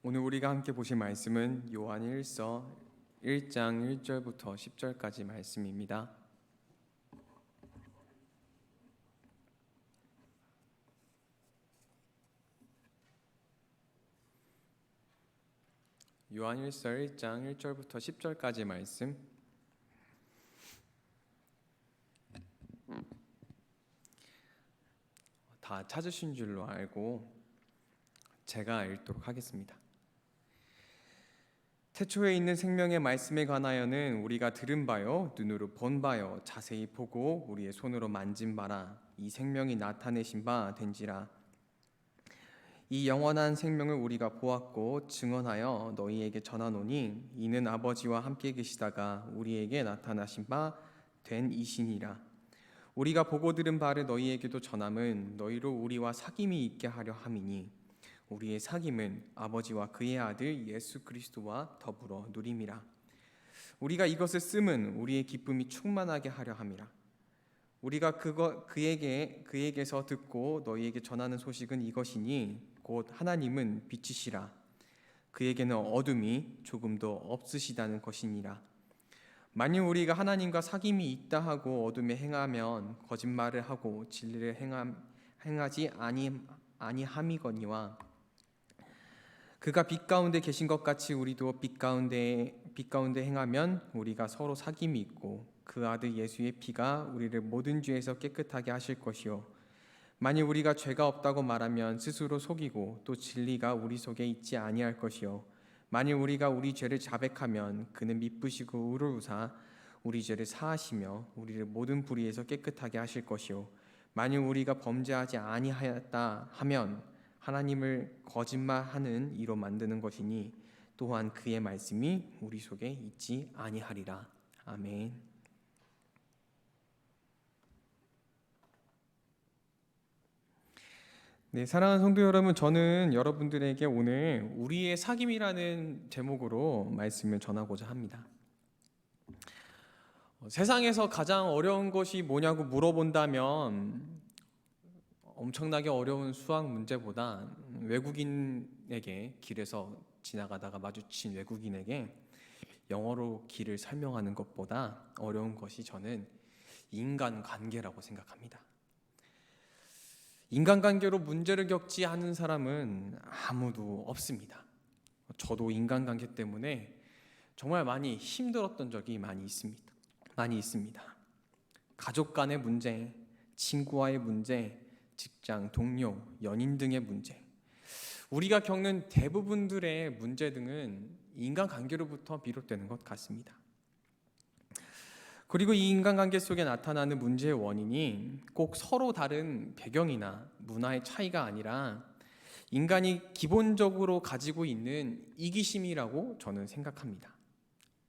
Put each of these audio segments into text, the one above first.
오늘 우리가 함께 보실 말씀은 요한일서 1장 1절부터 10절까지 말씀입니다. 요한일서 1장 1절부터 10절까지 말씀. 다 찾으신 줄로 알고 제가 읽도록 하겠습니다. 태초에 있는 생명의 말씀에 관하여는 우리가 들은 바요 눈으로 본 바요 자세히 보고 우리의 손으로 만진 바라. 이 생명이 나타내신 바 된지라. 이 영원한 생명을 우리가 보았고 증언하여 너희에게 전하노니 이는 아버지와 함께 계시다가 우리에게 나타나신 바 된 이시니라. 우리가 보고 들은 바를 너희에게도 전함은 너희로 우리와 사귐이 있게 하려 함이니 우리의 사귐은 아버지와 그의 아들 예수 그리스도와 더불어 누림이라. 우리가 이것을 씀은 우리의 기쁨이 충만하게 하려 함이라. 우리가 그에게서 듣고 너희에게 전하는 소식은 이것이니 곧 하나님은 빛이시라. 그에게는 어둠이 조금도 없으시다는 것이니라. 만일 우리가 하나님과 사귐이 있다 하고 어둠에 행하면 거짓말을 하고 진리를 행하지 아니함이거니와 그가 빛 가운데 계신 것 같이 우리도 빛 가운데 행하면 우리가 서로 사귐이 있고 그 아들 예수의 피가 우리를 모든 죄에서 깨끗하게 하실 것이요 만일 우리가 죄가 없다고 말하면 스스로 속이고 또 진리가 우리 속에 있지 아니할 것이요 만일 우리가 우리 죄를 자백하면 그는 미쁘시고 의로우사 우리 죄를 사하시며 우리를 모든 불의에서 깨끗하게 하실 것이요 만일 우리가 범죄하지 아니하였다 하면 하나님을 거짓말하는 이로 만드는 것이니 또한 그의 말씀이 우리 속에 있지 아니하리라. 아멘. 네, 사랑하는 성도 여러분, 저는 여러분들에게 오늘 우리의 사귐이라는 제목으로 말씀을 전하고자 합니다. 세상에서 가장 어려운 것이 뭐냐고 물어본다면 엄청나게 어려운 수학 문제보다 외국인에게 길에서 지나가다가 마주친 외국인에게 영어로 길을 설명하는 것보다 어려운 것이 저는 인간관계라고 생각합니다. 인간관계로 문제를 겪지 않은 사람은 아무도 없습니다. 저도 인간관계 때문에 정말 많이 힘들었던 적이 많이 있습니다. 가족 간의 문제, 친구와의 문제, 직장, 동료, 연인 등의 문제. 우리가 겪는 대부분들의 문제 등은 인간관계로부터 비롯되는 것 같습니다. 그리고 이 인간관계 속에 나타나는 문제의 원인이 꼭 서로 다른 배경이나 문화의 차이가 아니라 인간이 기본적으로 가지고 있는 이기심이라고 저는 생각합니다.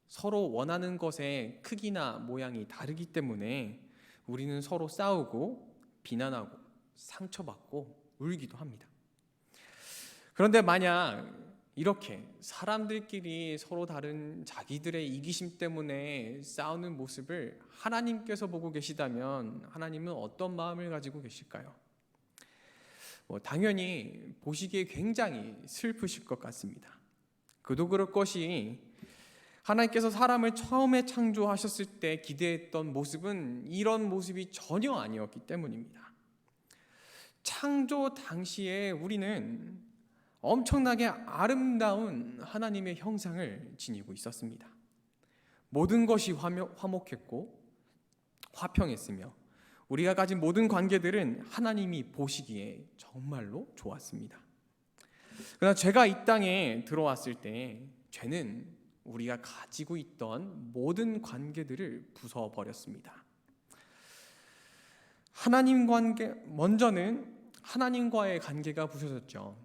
서로 원하는 것의 크기나 모양이 다르기 때문에 우리는 서로 싸우고 비난하고 상처받고 울기도 합니다. 그런데 만약 이렇게 사람들끼리 서로 다른 자기들의 이기심 때문에 싸우는 모습을 하나님께서 보고 계시다면 하나님은 어떤 마음을 가지고 계실까요? 당연히 보시기에 굉장히 슬프실 것 같습니다. 그도 그럴 것이 하나님께서 사람을 처음에 창조하셨을 때 기대했던 모습은 이런 모습이 전혀 아니었기 때문입니다. 창조 당시에 우리는 엄청나게 아름다운 하나님의 형상을 지니고 있었습니다. 모든 것이 화목했고 화평했으며 우리가 가진 모든 관계들은 하나님이 보시기에 정말로 좋았습니다. 그러나 죄가 이 땅에 들어왔을 때 죄는 우리가 가지고 있던 모든 관계들을 부숴버렸습니다. 먼저는 하나님과의 관계가 부서졌죠.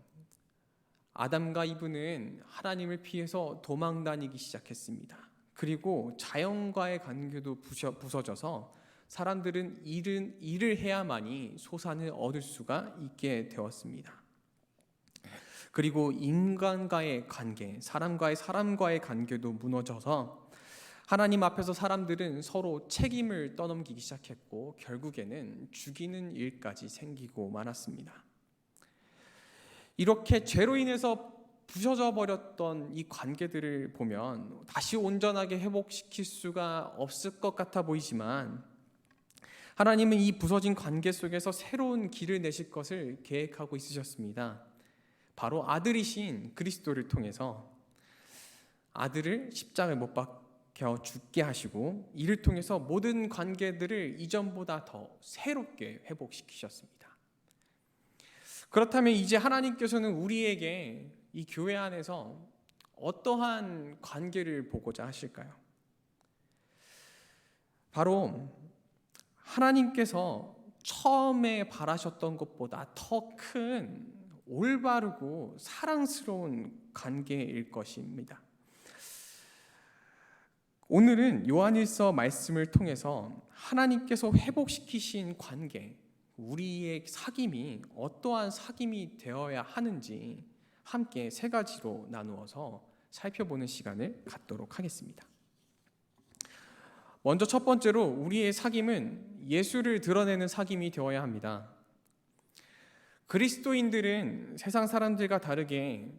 아담과 이브는 하나님을 피해서 도망 다니기 시작했습니다. 그리고 자연과의 관계도 부서져서 사람들은 일을 해야만이 소산을 얻을 수가 있게 되었습니다. 그리고 인간과의 관계, 사람과의 관계도 무너져서 하나님 앞에서 사람들은 서로 책임을 떠넘기기 시작했고 결국에는 죽이는 일까지 생기고 말았습니다. 이렇게 죄로 인해서 부서져 버렸던 이 관계들을 보면 다시 온전하게 회복시킬 수가 없을 것 같아 보이지만, 하나님은 이 부서진 관계 속에서 새로운 길을 내실 것을 계획하고 있으셨습니다. 바로 아들이신 그리스도를 통해서 아들을 십자가에 못 박혀 죽게 하시고, 이를 통해서 모든 관계들을 이전보다 더 새롭게 회복시키셨습니다. 그렇다면 이제 하나님께서는 우리에게 이 교회 안에서 어떠한 관계를 보고자 하실까요? 바로 하나님께서 처음에 바라셨던 것보다 더 큰 올바르고 사랑스러운 관계일 것입니다. 오늘은 요한일서 말씀을 통해서 하나님께서 회복시키신 관계, 우리의 사귐이 어떠한 사귐이 되어야 하는지 함께 세 가지로 나누어서 살펴보는 시간을 갖도록 하겠습니다. 먼저 첫 번째로, 우리의 사귐은 예수를 드러내는 사귐이 되어야 합니다. 그리스도인들은 세상 사람들과 다르게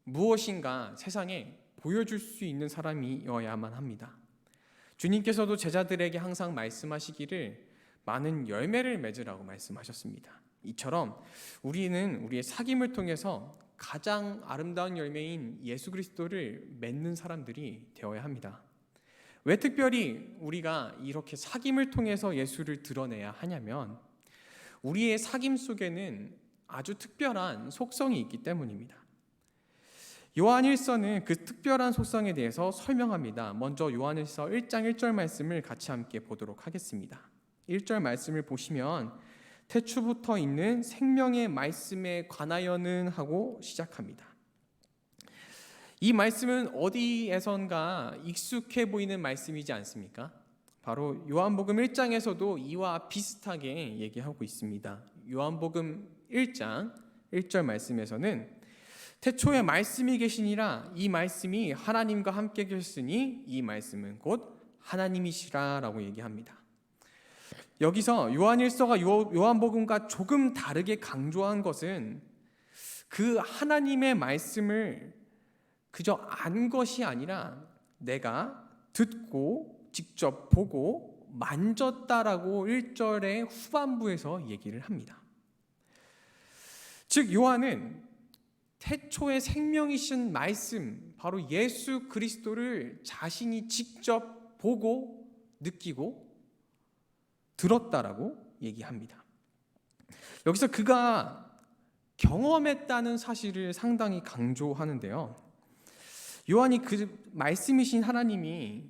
무엇인가 세상에 보여줄 수 있는 사람이어야만 합니다. 주님께서도 제자들에게 항상 말씀하시기를 많은 열매를 맺으라고 말씀하셨습니다. 이처럼 우리는 우리의 사귐을 통해서 가장 아름다운 열매인 예수 그리스도를 맺는 사람들이 되어야 합니다. 왜 특별히 우리가 이렇게 사귐을 통해서 예수를 드러내야 하냐면, 우리의 사귐 속에는 아주 특별한 속성이 있기 때문입니다. 요한일서는 그 특별한 속성에 대해서 설명합니다. 먼저 요한일서 1장 1절 말씀을 같이 함께 보도록 하겠습니다. 1절 말씀을 보시면 태초부터 있는 생명의 말씀에 관하여는 하고 시작합니다. 이 말씀은 어디에선가 익숙해 보이는 말씀이지 않습니까? 바로 요한복음 1장에서도 이와 비슷하게 얘기하고 있습니다. 요한복음 1장 1절 말씀에서는 태초에 말씀이 계시니라, 이 말씀이 하나님과 함께 계셨으니 이 말씀은 곧 하나님이시라 라고 얘기합니다. 여기서 요한일서가 요한복음과 조금 다르게 강조한 것은 그 하나님의 말씀을 그저 안 것이 아니라 내가 듣고 직접 보고 만졌다라고 1절의 후반부에서 얘기를 합니다. 즉 요한은 태초의 생명이신 말씀, 바로 예수 그리스도를 자신이 직접 보고 느끼고 들었다라고 얘기합니다. 여기서 그가 경험했다는 사실을 상당히 강조하는데요. 요한이 그 말씀이신 하나님이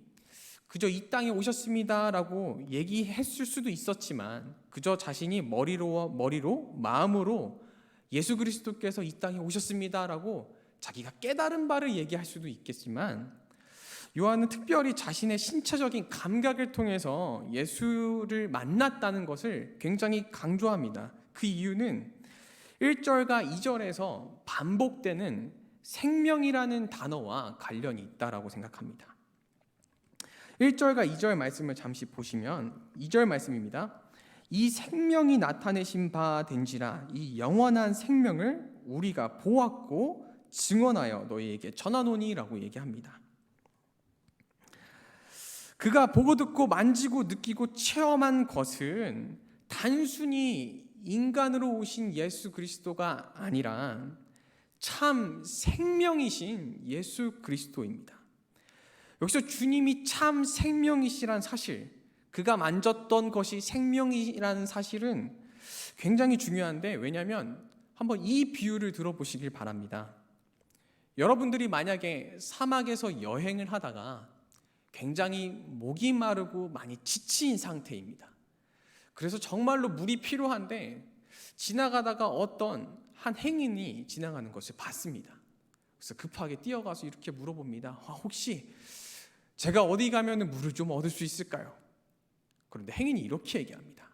그저 이 땅에 오셨습니다라고 얘기했을 수도 있었지만, 그저 자신이 머리로 마음으로 예수 그리스도께서 이 땅에 오셨습니다라고 자기가 깨달은 바를 얘기할 수도 있겠지만, 요한은 특별히 자신의 신체적인 감각을 통해서 예수를 만났다는 것을 굉장히 강조합니다. 그 이유는 1절과 2절에서 반복되는 생명이라는 단어와 관련이 있다라고 생각합니다. 1절과 2절 말씀을 잠시 보시면 2절 말씀입니다. 이 생명이 나타내신 바 된지라, 이 영원한 생명을 우리가 보았고 증언하여 너희에게 전하노니라고 얘기합니다. 그가 보고 듣고 만지고 느끼고 체험한 것은 단순히 인간으로 오신 예수 그리스도가 아니라 참 생명이신 예수 그리스도입니다. 여기서 주님이 참 생명이시란 사실, 그가 만졌던 것이 생명이라는 사실은 굉장히 중요한데, 왜냐하면 한번 이 비유를 들어보시길 바랍니다. 여러분들이 만약에 사막에서 여행을 하다가 굉장히 목이 마르고 많이 지친 상태입니다. 그래서 정말로 물이 필요한데 지나가다가 어떤 한 행인이 지나가는 것을 봤습니다. 그래서 급하게 뛰어가서 이렇게 물어봅니다. 혹시 제가 어디 가면 물을 좀 얻을 수 있을까요? 그런데 행인이 이렇게 얘기합니다.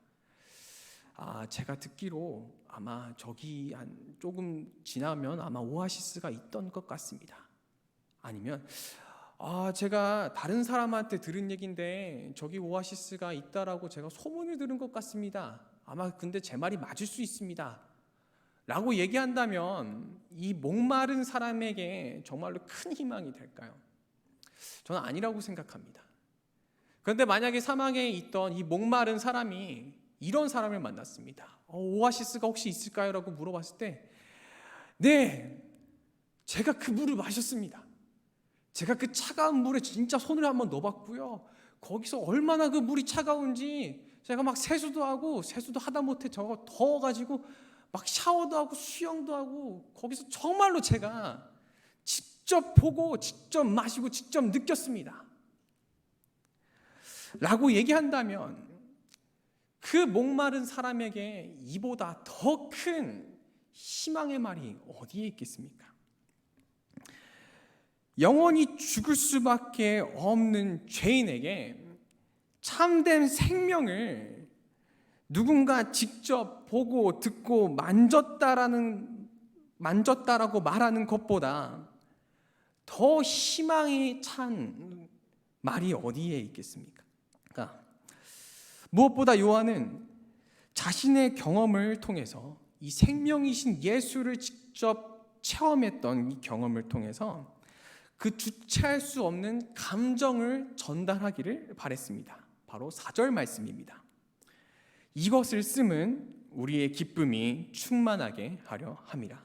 제가 듣기로 아마 저기 한 조금 지나면 아마 오아시스가 있던 것 같습니다. 아니면 제가 다른 사람한테 들은 얘기인데 저기 오아시스가 있다라고 제가 소문을 들은 것 같습니다. 아마 근데 제 말이 맞을 수 있습니다. 라고 얘기한다면 이 목마른 사람에게 정말로 큰 희망이 될까요? 저는 아니라고 생각합니다. 그런데 만약에 사막에 있던 이 목마른 사람이 이런 사람을 만났습니다. 오아시스가 혹시 있을까요? 라고 물어봤을 때, 네, 제가 그 물을 마셨습니다. 제가 그 차가운 물에 진짜 손을 한번 넣어봤고요. 거기서 얼마나 그 물이 차가운지 제가 막 세수도 하다 못해 저거 더워가지고 막 샤워도 하고 수영도 하고 거기서 정말로 제가 직접 보고 직접 마시고 직접 느꼈습니다. 라고 얘기한다면 그 목마른 사람에게 이보다 더 큰 희망의 말이 어디에 있겠습니까? 영원히 죽을 수밖에 없는 죄인에게 참된 생명을 누군가 직접 보고 듣고 만졌다라고 말하는 것보다 더 희망이 찬 말이 어디에 있겠습니까? 그러니까 무엇보다 요한은 자신의 경험을 통해서 이 생명이신 예수를 직접 체험했던 이 경험을 통해서 그 주체할 수 없는 감정을 전달하기를 바랬습니다. 바로 4절 말씀입니다. 이것을 쓰면 우리의 기쁨이 충만하게 하려 함이라.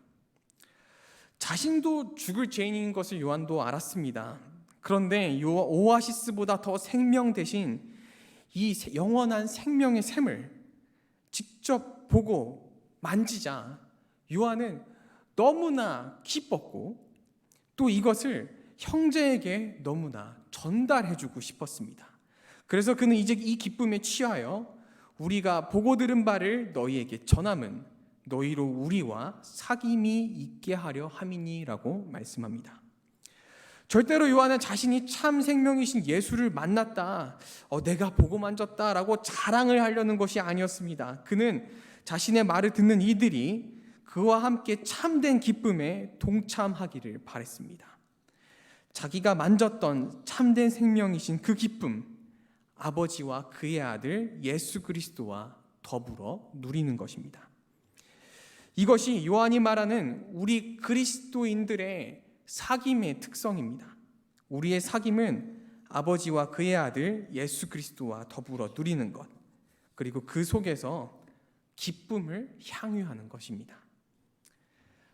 자신도 죽을 죄인인 것을 요한도 알았습니다. 그런데 오아시스보다 더 생명 대신 이 영원한 생명의 샘을 직접 보고 만지자 요한은 너무나 기뻤고 또 이것을 형제에게 너무나 전달해주고 싶었습니다. 그래서 그는 이제 이 기쁨에 취하여 우리가 보고 들은 바를 너희에게 전함은 너희로 우리와 사귐이 있게 하려 함이니라고 말씀합니다. 절대로 요한은 자신이 참 생명이신 예수를 만났다, 내가 보고 만졌다라고 자랑을 하려는 것이 아니었습니다. 그는 자신의 말을 듣는 이들이 그와 함께 참된 기쁨에 동참하기를 바랬습니다. 자기가 만졌던 참된 생명이신 그 기쁨, 아버지와 그의 아들 예수 그리스도와 더불어 누리는 것입니다. 이것이 요한이 말하는 우리 그리스도인들의 사귐의 특성입니다. 우리의 사귐은 아버지와 그의 아들 예수 그리스도와 더불어 누리는 것, 그리고 그 속에서 기쁨을 향유하는 것입니다.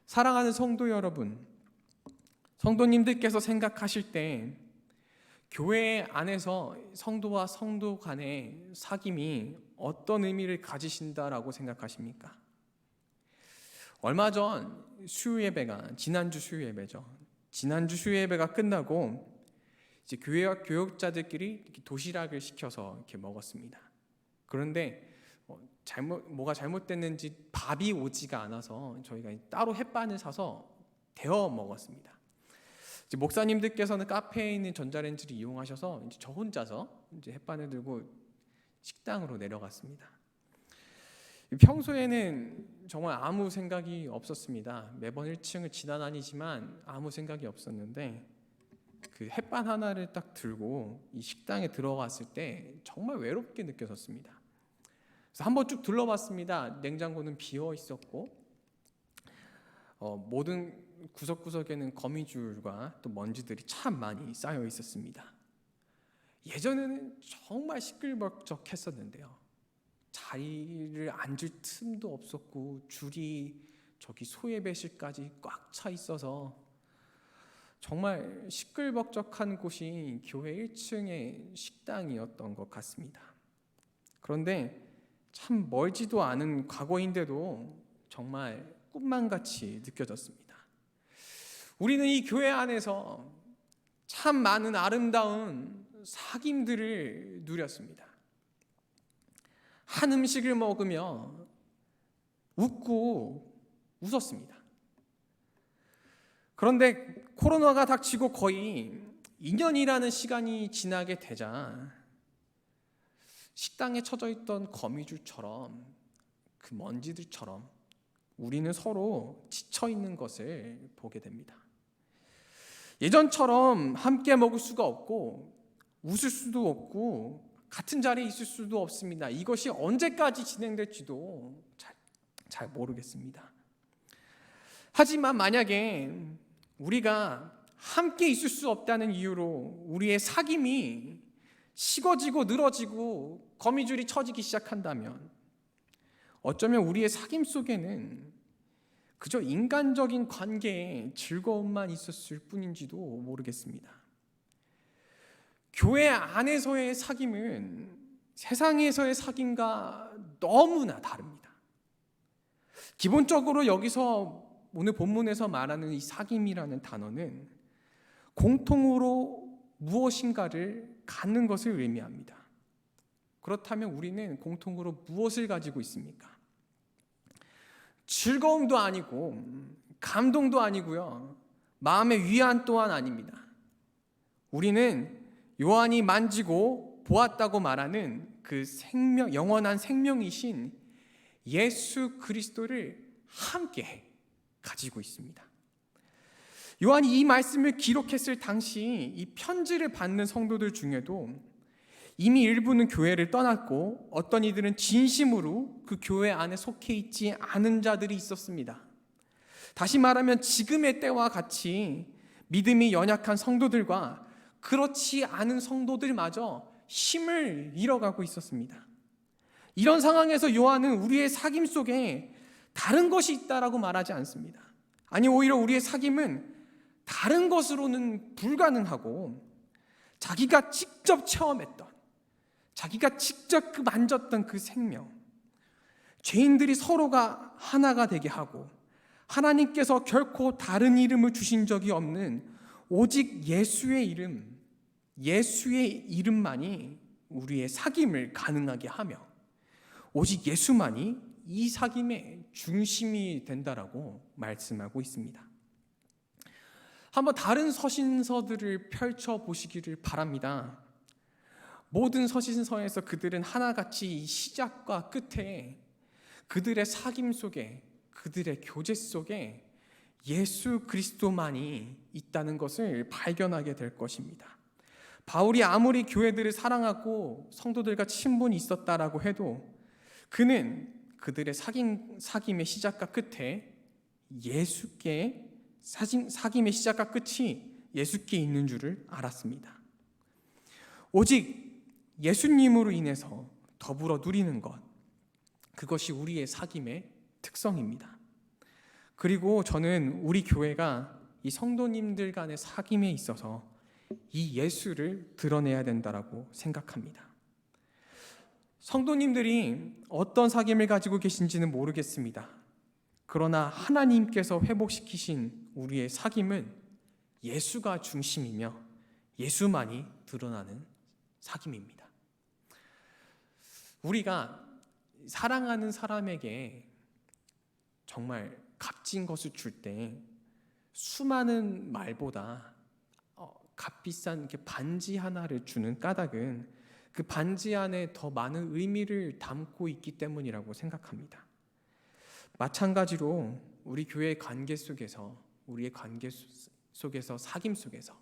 사랑하는 성도 여러분, 성도님들께서 생각하실 때 교회 안에서 성도와 성도 간의 사귐이 어떤 의미를 가지신다라고 생각하십니까? 얼마 전 지난주 수요 예배죠. 지난주 수요 예배가 끝나고 이제 교역자들끼리 도시락을 시켜서 이렇게 먹었습니다. 그런데 뭐가 잘못됐는지 밥이 오지가 않아서 저희가 따로 햇반을 사서 데워 먹었습니다. 이제 목사님들께서는 카페에 있는 전자레인지를 이용하셔서 이제 저 혼자서 이제 햇반을 들고 식당으로 내려갔습니다. 평소에는 정말 아무 생각이 없었습니다. 매번 1층을 지나다니지만 아무 생각이 없었는데 그 햇반 하나를 딱 들고 이 식당에 들어갔을 때 정말 외롭게 느껴졌습니다. 그래서 한번 쭉 둘러봤습니다. 냉장고는 비어 있었고 모든 구석구석에는 거미줄과 또 먼지들이 참 많이 쌓여 있었습니다. 예전에는 정말 시끌벅적했었는데요. 자리를 앉을 틈도 없었고 줄이 저기 소예배실까지 꽉 차 있어서 정말 시끌벅적한 곳이 교회 1층의 식당이었던 것 같습니다. 그런데 참 멀지도 않은 과거인데도 정말 꿈만 같이 느껴졌습니다. 우리는 이 교회 안에서 참 많은 아름다운 사귐들을 누렸습니다. 한 음식을 먹으며 웃고 웃었습니다. 그런데 코로나가 닥치고 거의 2년이라는 시간이 지나게 되자 식당에 쳐져 있던 거미줄처럼 그 먼지들처럼 우리는 서로 지쳐 있는 것을 보게 됩니다. 예전처럼 함께 먹을 수가 없고 웃을 수도 없고 같은 자리에 있을 수도 없습니다. 이것이 언제까지 진행될지도 잘 모르겠습니다. 하지만 만약에 우리가 함께 있을 수 없다는 이유로 우리의 사귐이 식어지고 늘어지고 거미줄이 쳐지기 시작한다면 어쩌면 우리의 사귐 속에는 그저 인간적인 관계에 즐거움만 있었을 뿐인지도 모르겠습니다. 교회 안에서의 사귐은 세상에서의 사귐과 너무나 다릅니다. 기본적으로 여기서 오늘 본문에서 말하는 이 사귐이라는 단어는 공통으로 무엇인가를 갖는 것을 의미합니다. 그렇다면 우리는 공통으로 무엇을 가지고 있습니까? 즐거움도 아니고 감동도 아니고요, 마음의 위안 또한 아닙니다. 우리는 요한이 만지고 보았다고 말하는 그 생명, 영원한 생명이신 예수 그리스도를 함께 가지고 있습니다. 요한이 이 말씀을 기록했을 당시 이 편지를 받는 성도들 중에도 이미 일부는 교회를 떠났고 어떤 이들은 진심으로 그 교회 안에 속해 있지 않은 자들이 있었습니다. 다시 말하면 지금의 때와 같이 믿음이 연약한 성도들과 그렇지 않은 성도들마저 힘을 잃어가고 있었습니다. 이런 상황에서 요한은 우리의 사귐 속에 다른 것이 있다라고 말하지 않습니다. 아니, 오히려 우리의 사귐은 다른 것으로는 불가능하고 자기가 직접 체험했던, 자기가 직접 만졌던 그 생명, 죄인들이 서로가 하나가 되게 하고 하나님께서 결코 다른 이름을 주신 적이 없는 오직 예수의 이름만이 우리의 사귐을 가능하게 하며 오직 예수만이 이 사귐의 중심이 된다라고 말씀하고 있습니다. 한번 다른 서신서들을 펼쳐보시기를 바랍니다. 모든 서신서에서 그들은 하나같이 시작과 끝에 그들의 사귐 속에, 그들의 교제 속에 예수 그리스도만이 있다는 것을 발견하게 될 것입니다. 바울이 아무리 교회들을 사랑하고 성도들과 친분이 있었다라고 해도 그는 그들의 사귐의 시작과 끝에 사귐의 시작과 끝이 예수께 있는 줄을 알았습니다. 오직 예수님으로 인해서 더불어 누리는 것, 그것이 우리의 사귐의 특성입니다. 그리고 저는 우리 교회가 이 성도님들 간의 사귐에 있어서 이 예수를 드러내야 된다라고 생각합니다. 성도님들이 어떤 사귐을 가지고 계신지는 모르겠습니다. 그러나 하나님께서 회복시키신 우리의 사귐은 예수가 중심이며 예수만이 드러나는 사귐입니다. 우리가 사랑하는 사람에게 정말 값진 것을 줄 때 수많은 말보다 값비싼 이렇게 반지 하나를 주는 까닭은 그 반지 안에 더 많은 의미를 담고 있기 때문이라고 생각합니다. 마찬가지로 우리 교회의 관계 속에서, 우리의 관계 속에서, 사귐 속에서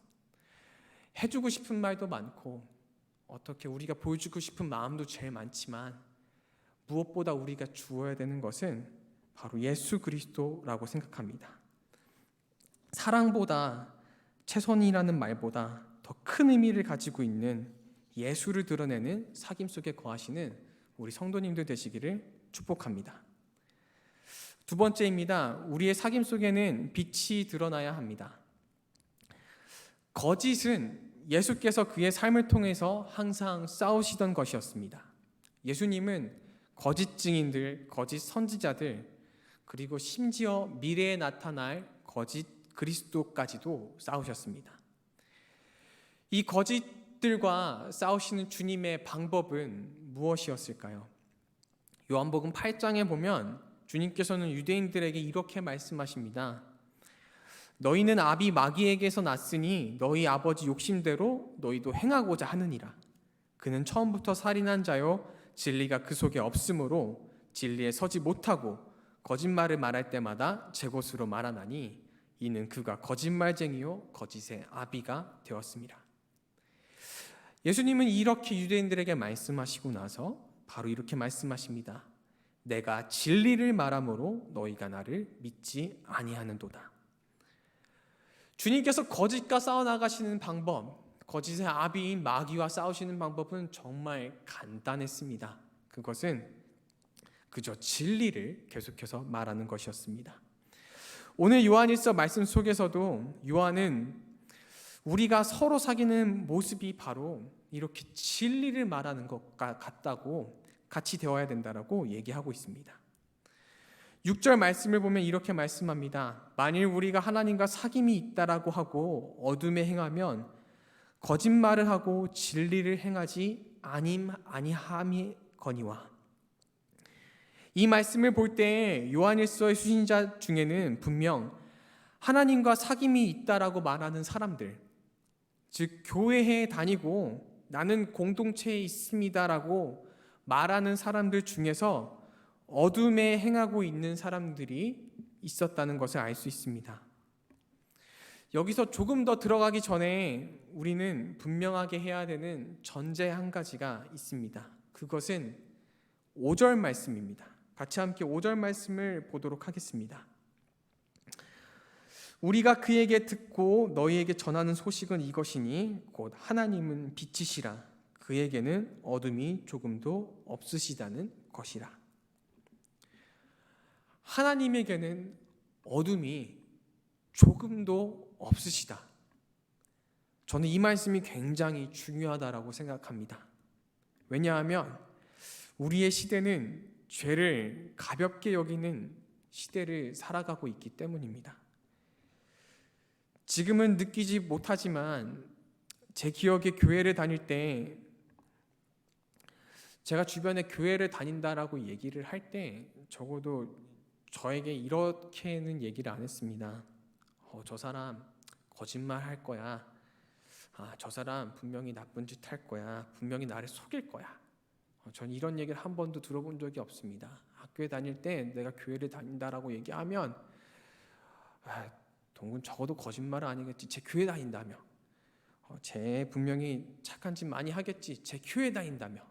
해주고 싶은 말도 많고 어떻게 우리가 보여주고 싶은 마음도 제일 많지만 무엇보다 우리가 주어야 되는 것은 바로 예수 그리스도라고 생각합니다. 사랑보다, 최선이라는 말보다 더 큰 의미를 가지고 있는 예수를 드러내는 사귐 속에 거하시는 우리 성도님들 되시기를 축복합니다. 두 번째입니다. 우리의 사귐 속에는 빛이 드러나야 합니다. 거짓은 예수께서 그의 삶을 통해서 항상 싸우시던 것이었습니다. 예수님은 거짓 증인들, 거짓 선지자들, 그리고 심지어 미래에 나타날 거짓 그리스도까지도 싸우셨습니다. 이 거짓들과 싸우시는 주님의 방법은 무엇이었을까요? 요한복음 8장에 보면 주님께서는 유대인들에게 이렇게 말씀하십니다. 너희는 아비 마귀에게서 났으니 너희 아버지 욕심대로 너희도 행하고자 하느니라. 그는 처음부터 살인한 자요 진리가 그 속에 없으므로 진리에 서지 못하고 거짓말을 말할 때마다 제 것으로 말하나니 이는 그가 거짓말쟁이요 거짓의 아비가 되었습니다. 예수님은 이렇게 유대인들에게 말씀하시고 나서 바로 이렇게 말씀하십니다. 내가 진리를 말함으로 너희가 나를 믿지 아니하는도다. 주님께서 거짓과 싸워나가시는 방법, 거짓의 아비인 마귀와 싸우시는 방법은 정말 간단했습니다. 그것은 그저 진리를 계속해서 말하는 것이었습니다. 오늘 요한일서 말씀 속에서도 요한은 우리가 서로 사귀는 모습이 바로 이렇게 진리를 말하는 것 같다고 같이 되어야 된다라고 얘기하고 있습니다. 6절 말씀을 보면 이렇게 말씀합니다. 만일 우리가 하나님과 사귐이 있다라고 하고 어둠에 행하면 거짓말을 하고 진리를 행하지 아니함이거니와. 이 말씀을 볼 때 요한일서의 수신자 중에는 분명 하나님과 사귐이 있다라고 말하는 사람들, 즉 교회에 다니고 나는 공동체에 있습니다라고 말하는 사람들 중에서 어둠에 행하고 있는 사람들이 있었다는 것을 알 수 있습니다. 여기서 조금 더 들어가기 전에 우리는 분명하게 해야 되는 전제 한 가지가 있습니다. 그것은 5절 말씀입니다. 같이 함께 5절 말씀을 보도록 하겠습니다. 우리가 그에게 듣고 너희에게 전하는 소식은 이것이니 곧 하나님은 빛이시라 그에게는 어둠이 조금도 없으시다는 것이라. 하나님에게는 어둠이 조금도 없으시다. 저는 이 말씀이 굉장히 중요하다라고 생각합니다. 왜냐하면 우리의 시대는 죄를 가볍게 여기는 시대를 살아가고 있기 때문입니다. 지금은 느끼지 못하지만 제 기억에 교회를 다닐 때 제가 주변에 교회를 다닌다라고 얘기를 할 때 적어도 저에게 이렇게는 얘기를 안 했습니다. 저 사람 거짓말 할 거야. 저 사람 분명히 나쁜 짓 할 거야. 분명히 나를 속일 거야. 전 이런 얘기를 한 번도 들어본 적이 없습니다. 학교에 다닐 때 내가 교회를 다닌다라고 얘기하면 동군 적어도 거짓말은 아니겠지. 제 교회 다닌다며. 쟤 분명히 착한 짓 많이 하겠지. 제 교회 다닌다며.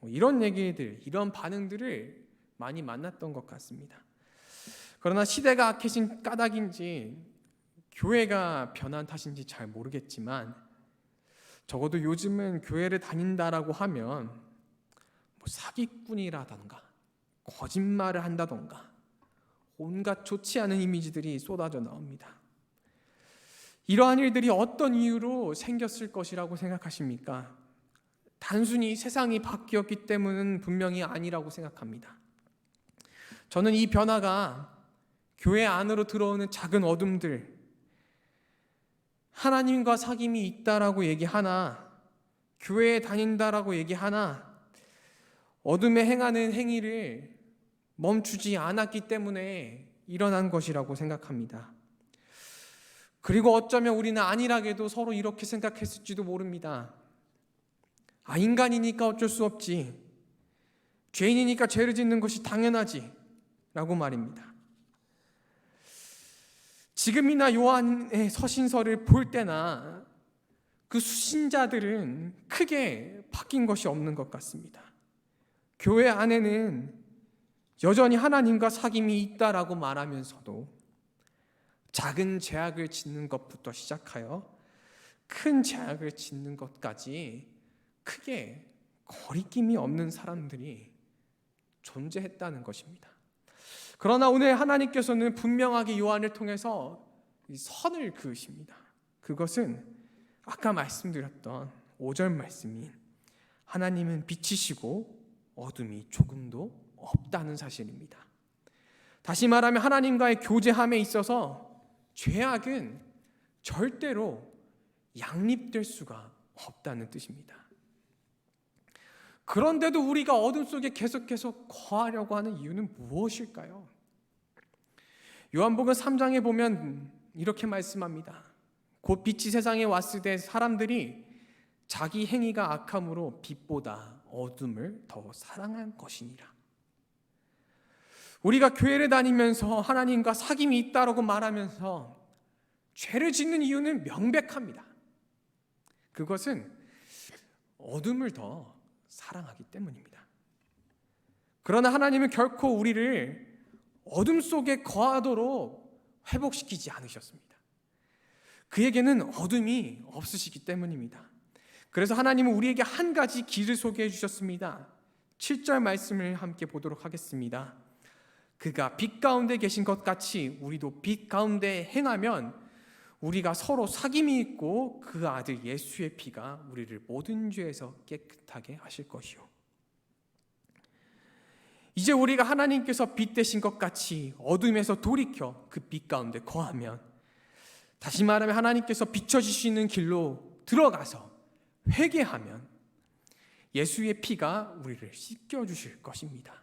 이런 얘기들, 이런 반응들을 많이 만났던 것 같습니다. 그러나 시대가 악해진 까닭인지 교회가 변한 탓인지 잘 모르겠지만 적어도 요즘은 교회를 다닌다라고 하면 사기꾼이라던가 거짓말을 한다던가 온갖 좋지 않은 이미지들이 쏟아져 나옵니다. 이러한 일들이 어떤 이유로 생겼을 것이라고 생각하십니까? 단순히 세상이 바뀌었기 때문은 분명히 아니라고 생각합니다. 저는 이 변화가 교회 안으로 들어오는 작은 어둠들, 하나님과 사귐이 있다라고 얘기하나, 교회에 다닌다라고 얘기하나, 어둠에 행하는 행위를 멈추지 않았기 때문에 일어난 것이라고 생각합니다. 그리고 어쩌면 우리는 안일하게도 서로 이렇게 생각했을지도 모릅니다. 인간이니까 어쩔 수 없지. 죄인이니까 죄를 짓는 것이 당연하지. 라고 말입니다. 지금이나 요한의 서신서를 볼 때나 그 수신자들은 크게 바뀐 것이 없는 것 같습니다. 교회 안에는 여전히 하나님과 사귐이 있다라고 말하면서도 작은 죄악을 짓는 것부터 시작하여 큰 죄악을 짓는 것까지 크게 거리낌이 없는 사람들이 존재했다는 것입니다. 그러나 오늘 하나님께서는 분명하게 요한을 통해서 선을 그으십니다. 그것은 아까 말씀드렸던 5절 말씀인 하나님은 빛이시고 어둠이 조금도 없다는 사실입니다. 다시 말하면 하나님과의 교제함에 있어서 죄악은 절대로 양립될 수가 없다는 뜻입니다. 그런데도 우리가 어둠 속에 계속해서 거하려고 하는 이유는 무엇일까요? 요한복음 3장에 보면 이렇게 말씀합니다. 곧 빛이 세상에 왔을 때 사람들이 자기 행위가 악함으로 빛보다 어둠을 더 사랑한 것이니라. 우리가 교회를 다니면서 하나님과 사귐이 있다라고 말하면서 죄를 짓는 이유는 명백합니다. 그것은 어둠을 더 사랑하기 때문입니다. 그러나 하나님은 결코 우리를 어둠 속에 거하도록 회복시키지 않으셨습니다. 그에게는 어둠이 없으시기 때문입니다. 그래서 하나님은 우리에게 한 가지 길을 소개해 주셨습니다. 7절 말씀을 함께 보도록 하겠습니다. 그가 빛 가운데 계신 것 같이 우리도 빛 가운데 행하면 우리가 서로 사귐이 있고 그 아들 예수의 피가 우리를 모든 죄에서 깨끗하게 하실 것이요. 이제 우리가 하나님께서 빛 되신 것 같이 어둠에서 돌이켜 그 빛 가운데 거하면, 다시 말하면 하나님께서 비춰주시는 길로 들어가서 회개하면 예수의 피가 우리를 씻겨주실 것입니다.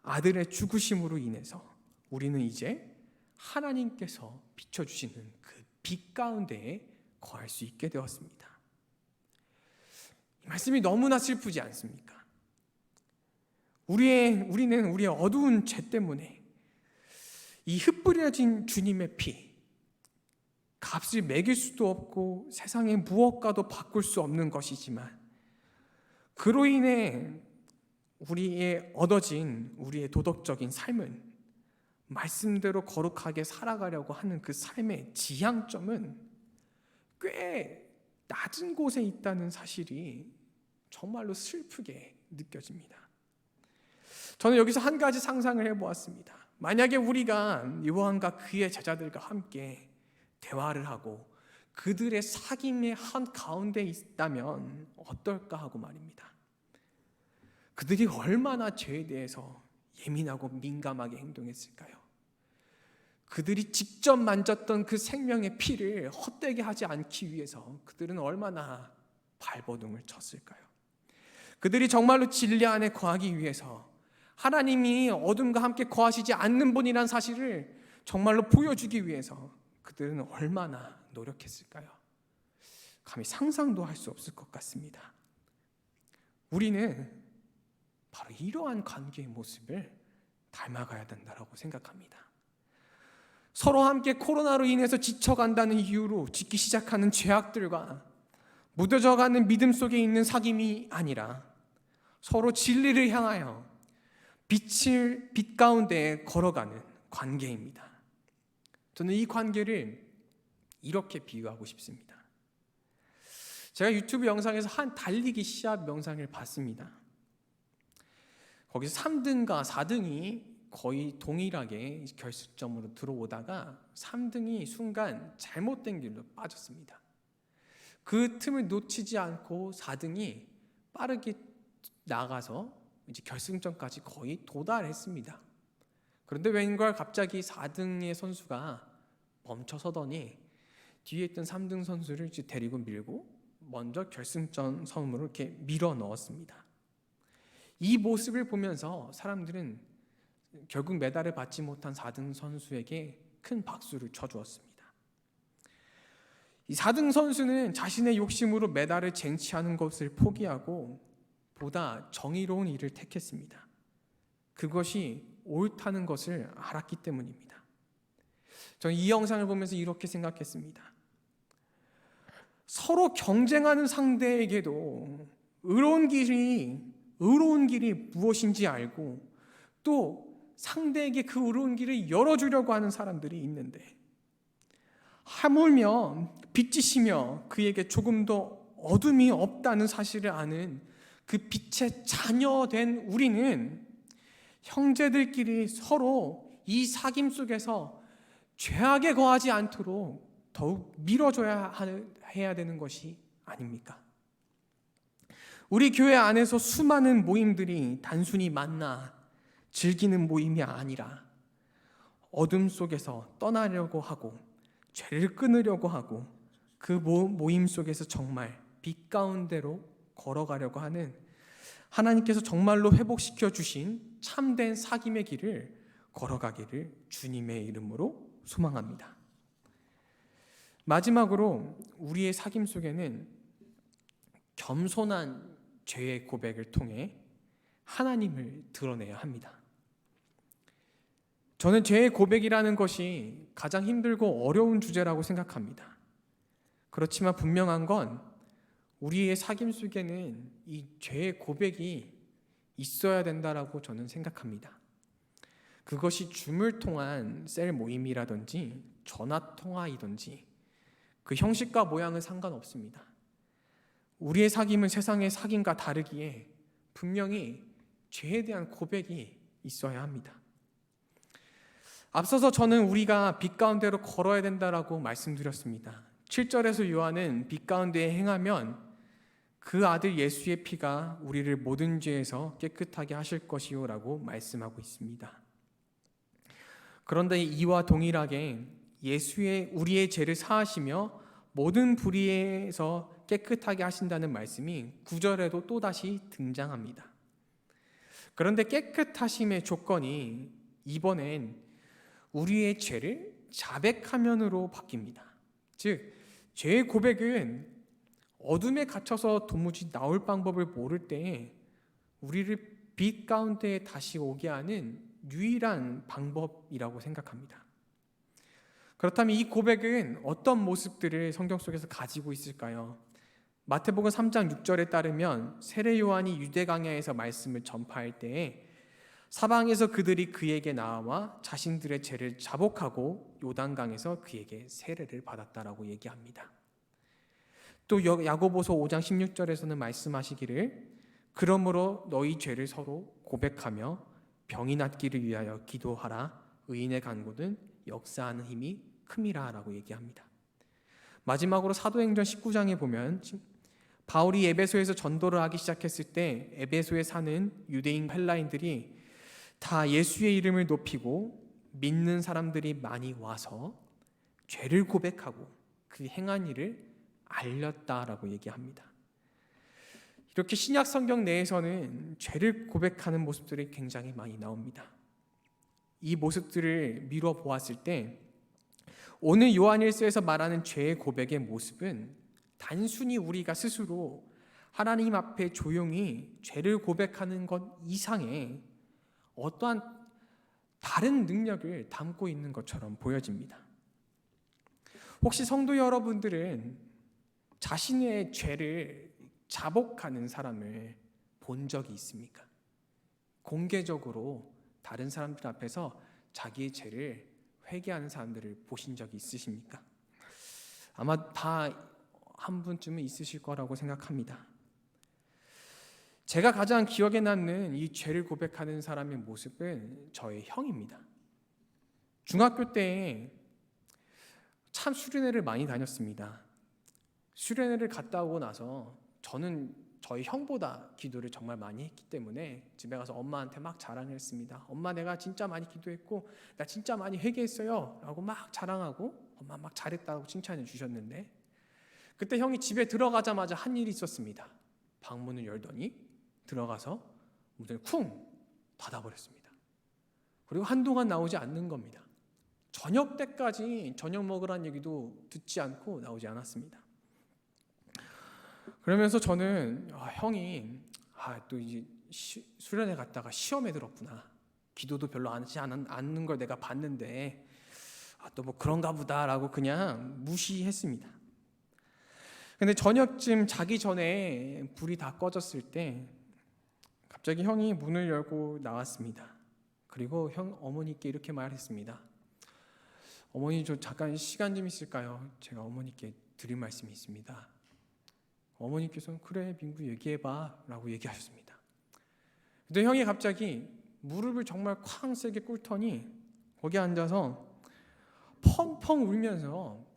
아들의 죽으심으로 인해서 우리는 이제 하나님께서 비춰주시는 그 빛 가운데에 거할 수 있게 되었습니다. 이 말씀이 너무나 슬프지 않습니까? 우리는 우리의 어두운 죄 때문에 이 흩뿌려진 주님의 피, 값을 매길 수도 없고 세상의 무엇과도 바꿀 수 없는 것이지만, 그로 인해 우리의 얻어진 우리의 도덕적인 삶은 말씀대로 거룩하게 살아가려고 하는 그 삶의 지향점은 꽤 낮은 곳에 있다는 사실이 정말로 슬프게 느껴집니다. 저는 여기서 한 가지 상상을 해보았습니다. 만약에 우리가 요한과 그의 제자들과 함께 대화를 하고 그들의 사귐의 한 가운데 있다면 어떨까 하고 말입니다. 그들이 얼마나 죄에 대해서 예민하고 민감하게 행동했을까요? 그들이 직접 만졌던 그 생명의 피를 헛되게 하지 않기 위해서 그들은 얼마나 발버둥을 쳤을까요? 그들이 정말로 진리 안에 거하기 위해서 하나님이 어둠과 함께 거하시지 않는 분이란 사실을 정말로 보여주기 위해서 그들은 얼마나 노력했을까요? 감히 상상도 할 수 없을 것 같습니다. 우리는 바로 이러한 관계의 모습을 닮아가야 된다고 생각합니다. 서로 함께 코로나로 인해서 지쳐간다는 이유로 짓기 시작하는 죄악들과 무뎌져가는 믿음 속에 있는 사귐이 아니라 서로 진리를 향하여 빛 가운데 걸어가는 관계입니다. 저는 이 관계를 이렇게 비유하고 싶습니다. 제가 유튜브 영상에서 한 달리기 시합 영상을 봤습니다. 거기서 3등과 4등이 거의 동일하게 결승점으로 들어오다가 3등이 순간 잘못된 길로 빠졌습니다. 그 틈을 놓치지 않고 4등이 빠르게 나가서 이제 결승점까지 거의 도달했습니다. 그런데 웬걸 갑자기 4등의 선수가 멈춰서더니 뒤에 있던 3등 선수를 데리고 밀고 먼저 결승점 섬으로 이렇게 밀어 넣었습니다. 이 모습을 보면서 사람들은 결국 메달을 받지 못한 4등 선수에게 큰 박수를 쳐주었습니다. 이 4등 선수는 자신의 욕심으로 메달을 쟁취하는 것을 포기하고 보다 정의로운 일을 택했습니다. 그것이 옳다는 것을 알았기 때문입니다. 저는 이 영상을 보면서 이렇게 생각했습니다. 서로 경쟁하는 상대에게도 의로운 길이 무엇인지 알고 또 상대에게 그 의로운 길을 열어주려고 하는 사람들이 있는데, 하물며 빛이시며 그에게 조금 더 어둠이 없다는 사실을 아는 그 빛의 자녀된 우리는 형제들끼리 서로 이 사귐 속에서 죄악에 거하지 않도록 더욱 밀어줘야 해야 되는 것이 아닙니까? 우리 교회 안에서 수많은 모임들이 단순히 만나 즐기는 모임이 아니라 어둠 속에서 떠나려고 하고 죄를 끊으려고 하고 그 모임 속에서 정말 빛 가운데로 걸어가려고 하는, 하나님께서 정말로 회복시켜 주신 참된 사귐의 길을 걸어가기를 주님의 이름으로 소망합니다. 마지막으로 우리의 사귐 속에는 겸손한 죄의 고백을 통해 하나님을 드러내야 합니다. 저는 죄의 고백이라는 것이 가장 힘들고 어려운 주제라고 생각합니다. 그렇지만 분명한 건 우리의 사귐 속에는 이 죄의 고백이 있어야 된다라고 저는 생각합니다. 그것이 줌을 통한 셀 모임이라든지 전화 통화이든지 그 형식과 모양은 상관없습니다. 우리의 사귐은 세상의 사귐과 다르기에 분명히 죄에 대한 고백이 있어야 합니다. 앞서서 저는 우리가 빛 가운데로 걸어야 된다라고 말씀드렸습니다. 7절에서 요한은 빛 가운데에 행하면 그 아들 예수의 피가 우리를 모든 죄에서 깨끗하게 하실 것이요 라고 말씀하고 있습니다. 그런데 이와 동일하게 우리의 죄를 사하시며 모든 불의에서 깨끗하게 하신다는 말씀이 9절에도 또다시 등장합니다. 그런데 깨끗하심의 조건이 이번엔 우리의 죄를 자백하면으로 바뀝니다. 즉, 죄의 고백은 어둠에 갇혀서 도무지 나올 방법을 모를 때에 우리를 빛 가운데에 다시 오게 하는 유일한 방법이라고 생각합니다. 그렇다면 이 고백은 어떤 모습들을 성경 속에서 가지고 있을까요? 마태복음 3장 6절에 따르면 세례 요한이 유대 강야에서 말씀을 전파할 때에 사방에서 그들이 그에게 나와 자신들의 죄를 자복하고 요단강에서 그에게 세례를 받았다라고 얘기합니다. 또 야고보서 5장 16절에서는 말씀하시기를 그러므로 너희 죄를 서로 고백하며 병이 낫기를 위하여 기도하라. 의인의 간구는 역사하는 힘이 큼이라 라고 얘기합니다. 마지막으로 사도행전 19장에 보면 바울이 에베소에서 전도를 하기 시작했을 때 에베소에 사는 유대인 헬라인들이 다 예수의 이름을 높이고 믿는 사람들이 많이 와서 죄를 고백하고 그 행한 일을 알렸다라고 얘기합니다. 이렇게 신약 성경 내에서는 죄를 고백하는 모습들이 굉장히 많이 나옵니다. 이 모습들을 미뤄 보았을 때 오늘 요한일서에서 말하는 죄의 고백의 모습은 단순히 우리가 스스로 하나님 앞에 조용히 죄를 고백하는 것 이상의 어떠한 다른 능력을 담고 있는 것처럼 보여집니다. 혹시 성도 여러분들은 자신의 죄를 자복하는 사람을 본 적이 있습니까? 공개적으로 다른 사람들 앞에서 자기의 죄를 회개하는 사람들을 보신 적이 있으십니까? 아마 다 한 분쯤은 있으실 거라고 생각합니다. 제가 가장 기억에 남는 이 죄를 고백하는 사람의 모습은 저의 형입니다. 중학교 때 참 수련회를 많이 다녔습니다. 수련회를 갔다 오고 나서 저는 저희 형보다 기도를 정말 많이 했기 때문에 집에 가서 엄마한테 막 자랑을 했습니다. 엄마, 내가 진짜 많이 기도했고 나 진짜 많이 회개했어요 라고 막 자랑하고 엄마 막 잘했다고 칭찬해 주셨는데 그때 형이 집에 들어가자마자 한 일이 있었습니다. 방문을 열더니 들어가서 문을 쿵 닫아버렸습니다. 그리고 한동안 나오지 않는 겁니다. 저녁 때까지 저녁 먹으라는 얘기도 듣지 않고 나오지 않았습니다. 그러면서 저는 형이 또 이제 수련회 갔다가 시험에 들었구나. 기도도 별로 하지 않는 걸 내가 봤는데 또 뭐 그런가 보다라고 그냥 무시했습니다. 근데 저녁쯤 자기 전에 불이 다 꺼졌을 때 갑자기 형이 문을 열고 나왔습니다. 그리고 어머니께 이렇게 말했습니다. 어머니, 저 잠깐 시간 좀 있을까요? 제가 어머니께 드릴 말씀이 있습니다. 어머니께서는 그래 민구 얘기해봐 라고 얘기하셨습니다. 근데 형이 갑자기 무릎을 정말 쾅 세게 꿇더니 거기 앉아서 펑펑 울면서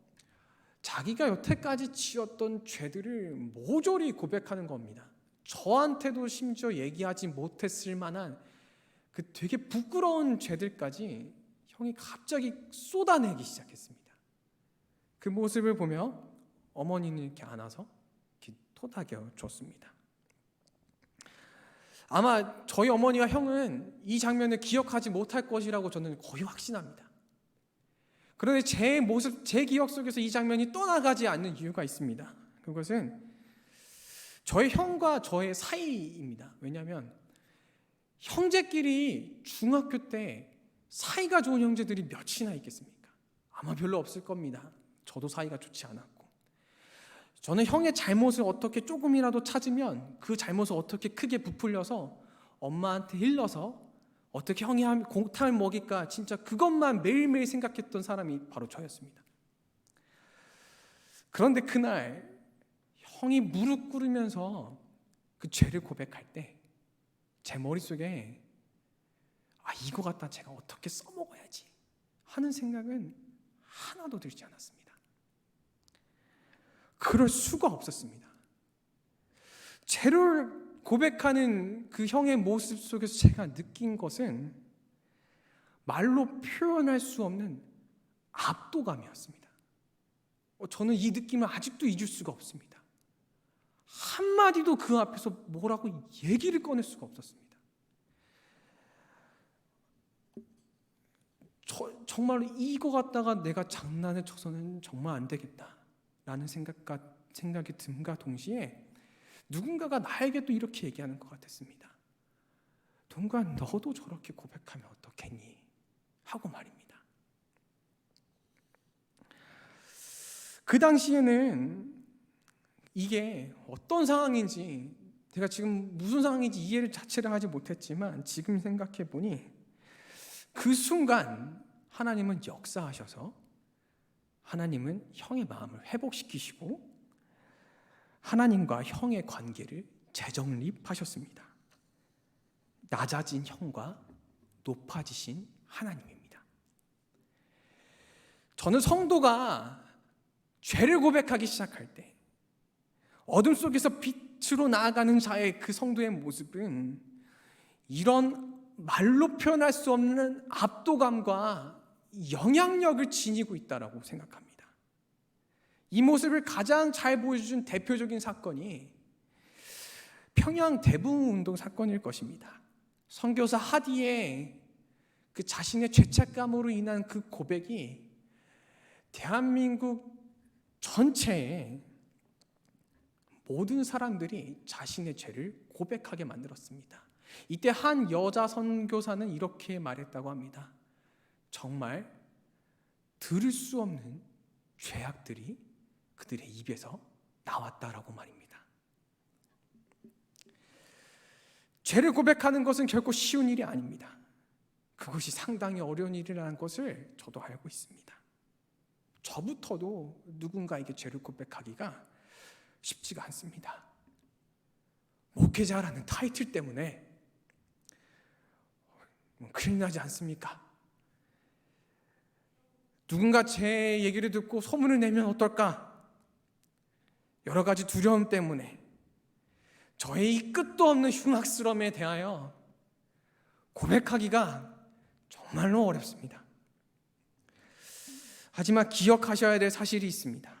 자기가 여태까지 지었던 죄들을 모조리 고백하는 겁니다. 저한테도 심지어 얘기하지 못했을 만한 그 되게 부끄러운 죄들까지 형이 갑자기 쏟아내기 시작했습니다. 그 모습을 보며 어머니는 이렇게 안아서 이렇게 토닥여 줬습니다. 아마 저희 어머니와 형은 이 장면을 기억하지 못할 것이라고 저는 거의 확신합니다. 그런데 제 모습, 제 기억 속에서 이 장면이 떠나가지 않는 이유가 있습니다. 그것은 저희 형과 저의 사이입니다. 왜냐하면 형제끼리 중학교 때 사이가 좋은 형제들이 몇이나 있겠습니까? 아마 별로 없을 겁니다. 저도 사이가 좋지 않았고. 저는 형의 잘못을 어떻게 조금이라도 찾으면 그 잘못을 어떻게 크게 부풀려서 엄마한테 일러서 어떻게 형이 곰탕을 먹일까 진짜 그것만 매일매일 생각했던 사람이 바로 저였습니다. 그런데 그날 형이 무릎 꿇으면서 그 죄를 고백할 때 제 머릿속에 이거 갖다 제가 어떻게 써먹어야지 하는 생각은 하나도 들지 않았습니다. 그럴 수가 없었습니다. 죄를 고백하는 그 형의 모습 속에서 제가 느낀 것은 말로 표현할 수 없는 압도감이었습니다. 저는 이 느낌을 아직도 잊을 수가 없습니다. 한마디도 그 앞에서 뭐라고 얘기를 꺼낼 수가 없었습니다. 정말로 이거 갖다가 내가 장난을 쳐서는 정말 안 되겠다라는 생각이 듦과 동시에 누군가가 나에게 또 이렇게 얘기하는 것 같았습니다. 동관, 너도 저렇게 고백하면 어떻겠니? 하고 말입니다. 그 당시에는 이게 어떤 상황인지, 제가 지금 무슨 상황인지 이해를 자체를 하지 못했지만 지금 생각해 보니 그 순간 하나님은 역사하셔서 하나님은 형의 마음을 회복시키시고 하나님과 형의 관계를 재정립하셨습니다. 낮아진 형과 높아지신 하나님입니다. 저는 성도가 죄를 고백하기 시작할 때 어둠 속에서 빛으로 나아가는 자의 그 성도의 모습은 이런 말로 표현할 수 없는 압도감과 영향력을 지니고 있다고 생각합니다. 이 모습을 가장 잘 보여준 대표적인 사건이 평양 대부운동 사건일 것입니다. 선교사 하디의 그 자신의 죄책감으로 인한 그 고백이 대한민국 전체에 모든 사람들이 자신의 죄를 고백하게 만들었습니다. 이때 한 여자 선교사는 이렇게 말했다고 합니다. 정말 들을 수 없는 죄악들이 그들의 입에서 나왔다라고 말입니다. 죄를 고백하는 것은 결코 쉬운 일이 아닙니다. 그것이 상당히 어려운 일이라는 것을 저도 알고 있습니다. 저부터도 누군가에게 죄를 고백하기가 쉽지가 않습니다. 목회자라는 타이틀 때문에 큰일 나지 않습니까? 누군가 제 얘기를 듣고 소문을 내면 어떨까? 여러 가지 두려움 때문에 저의 이 끝도 없는 흉악스러움에 대하여 고백하기가 정말로 어렵습니다. 하지만 기억하셔야 될 사실이 있습니다.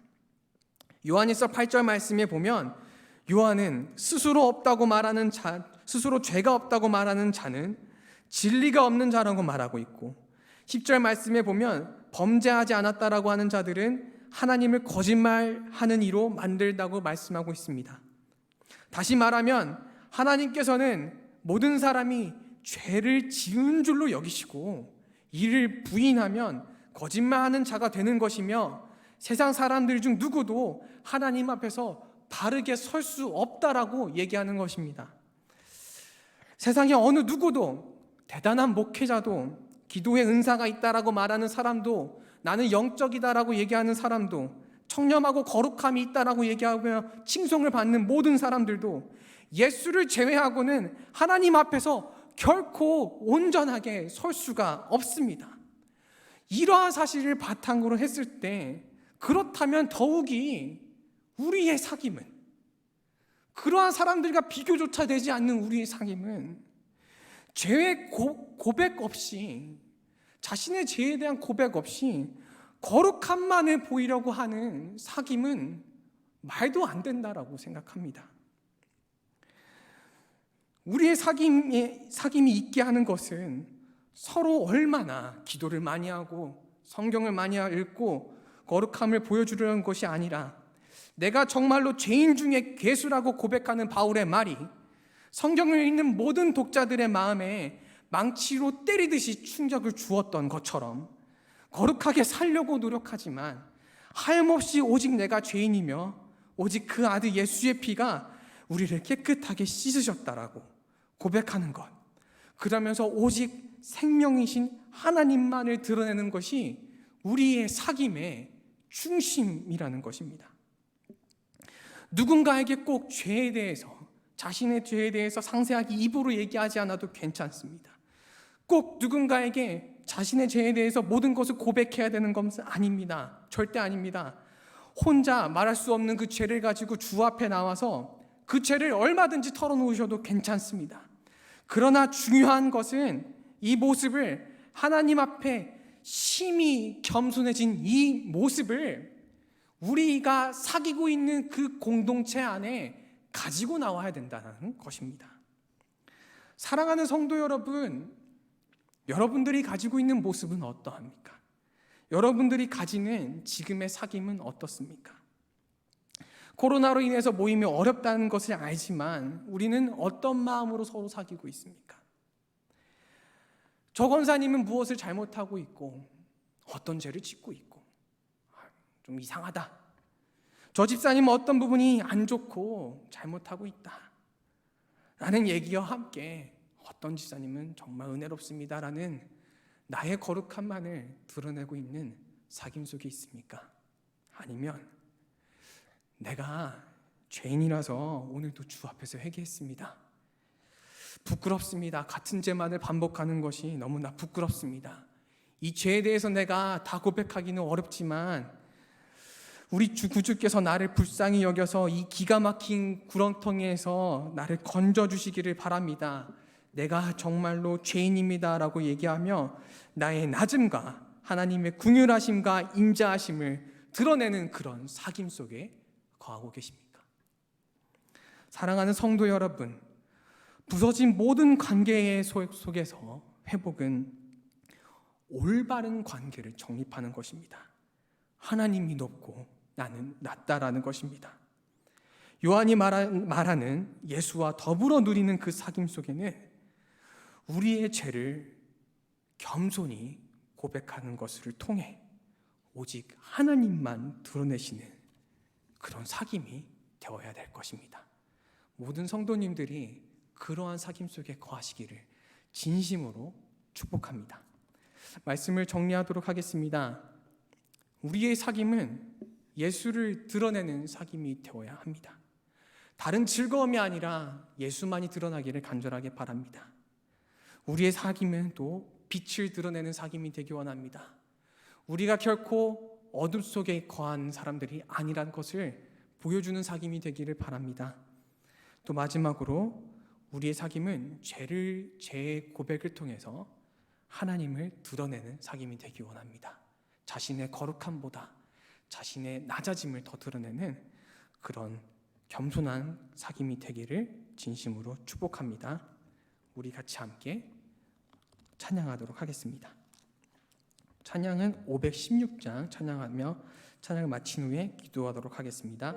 요한일서 8절 말씀에 보면 요한은 스스로 죄가 없다고 말하는 자는 진리가 없는 자라고 말하고 있고 10절 말씀에 보면 범죄하지 않았다라고 하는 자들은 하나님을 거짓말하는 이로 만들다고 말씀하고 있습니다. 다시 말하면 하나님께서는 모든 사람이 죄를 지은 줄로 여기시고 이를 부인하면 거짓말하는 자가 되는 것이며 세상 사람들 중 누구도 하나님 앞에서 바르게 설 수 없다라고 얘기하는 것입니다. 세상에 어느 누구도 대단한 목회자도 기도의 은사가 있다라고 말하는 사람도 나는 영적이다라고 얘기하는 사람도 청렴하고 거룩함이 있다라고 얘기하며 칭송을 받는 모든 사람들도 예수를 제외하고는 하나님 앞에서 결코 온전하게 설 수가 없습니다. 이러한 사실을 바탕으로 했을 때 그렇다면 더욱이 우리의 사귐은 그러한 사람들과 비교조차 되지 않는 우리의 사귐은 죄의 고백 없이 자신의 죄에 대한 고백 없이 거룩함만을 보이려고 하는 사귐은 말도 안 된다라고 생각합니다. 우리의 사귐이 있게 하는 것은 서로 얼마나 기도를 많이 하고 성경을 많이 읽고 거룩함을 보여주려는 것이 아니라 내가 정말로 죄인 중에 괴수라고 고백하는 바울의 말이 성경을 읽는 모든 독자들의 마음에 망치로 때리듯이 충격을 주었던 것처럼 거룩하게 살려고 노력하지만 하염없이 오직 내가 죄인이며 오직 그 아들 예수의 피가 우리를 깨끗하게 씻으셨다라고 고백하는 것, 그러면서 오직 생명이신 하나님만을 드러내는 것이 우리의 사귐의 중심이라는 것입니다. 누군가에게 꼭 죄에 대해서, 자신의 죄에 대해서 상세하게 입으로 얘기하지 않아도 괜찮습니다. 꼭 누군가에게 자신의 죄에 대해서 모든 것을 고백해야 되는 것은 아닙니다. 절대 아닙니다. 혼자 말할 수 없는 그 죄를 가지고 주 앞에 나와서 그 죄를 얼마든지 털어놓으셔도 괜찮습니다. 그러나 중요한 것은 이 모습을 하나님 앞에 심히 겸손해진 이 모습을 우리가 사귀고 있는 그 공동체 안에 가지고 나와야 된다는 것입니다. 사랑하는 성도 여러분, 여러분들이 가지고 있는 모습은 어떠합니까? 여러분들이 가지는 지금의 사귐은 어떻습니까? 코로나로 인해서 모임이 어렵다는 것을 알지만 우리는 어떤 마음으로 서로 사귀고 있습니까? 저 권사님은 무엇을 잘못하고 있고 어떤 죄를 짓고 있고 좀 이상하다. 저 집사님은 어떤 부분이 안 좋고 잘못하고 있다 라는 얘기와 함께 어떤 집사님은 정말 은혜롭습니다 라는 나의 거룩함만을 드러내고 있는 사귐 속에 있습니까? 아니면 내가 죄인이라서 오늘도 주 앞에서 회개했습니다. 부끄럽습니다. 같은 죄만을 반복하는 것이 너무나 부끄럽습니다. 이 죄에 대해서 내가 다 고백하기는 어렵지만 우리 주 구주께서 나를 불쌍히 여겨서 이 기가 막힌 구렁텅이에서 나를 건져주시기를 바랍니다. 내가 정말로 죄인입니다 라고 얘기하며 나의 낮음과 하나님의 긍휼하심과 인자하심을 드러내는 그런 사귐 속에 거하고 계십니까? 사랑하는 성도 여러분, 부서진 모든 관계의 속에서 회복은 올바른 관계를 정립하는 것입니다. 하나님이 높고 나는 낮다라는 것입니다. 요한이 말하는 예수와 더불어 누리는 그 사귐 속에는 우리의 죄를 겸손히 고백하는 것을 통해 오직 하나님만 드러내시는 그런 사귐이 되어야 될 것입니다. 모든 성도님들이 그러한 사귐 속에 거하시기를 진심으로 축복합니다. 말씀을 정리하도록 하겠습니다. 우리의 사귐은 예수를 드러내는 사귐이 되어야 합니다. 다른 즐거움이 아니라 예수만이 드러나기를 간절하게 바랍니다. 우리의 사귐은 또 빛을 드러내는 사귐이 되기 원합니다. 우리가 결코 어둠 속에 거한 사람들이 아니란 것을 보여주는 사귐이 되기를 바랍니다. 또 마지막으로 우리의 사귐은 죄의 고백을 통해서 하나님을 드러내는 사귐이 되기 원합니다. 자신의 거룩함보다 자신의 낮아짐을 더 드러내는 그런 겸손한 사귐이 되기를 진심으로 축복합니다. 우리 같이 함께 찬양하도록 하겠습니다. 찬양은 516장 찬양하며 찬양을 마친 후에 기도하도록 하겠습니다.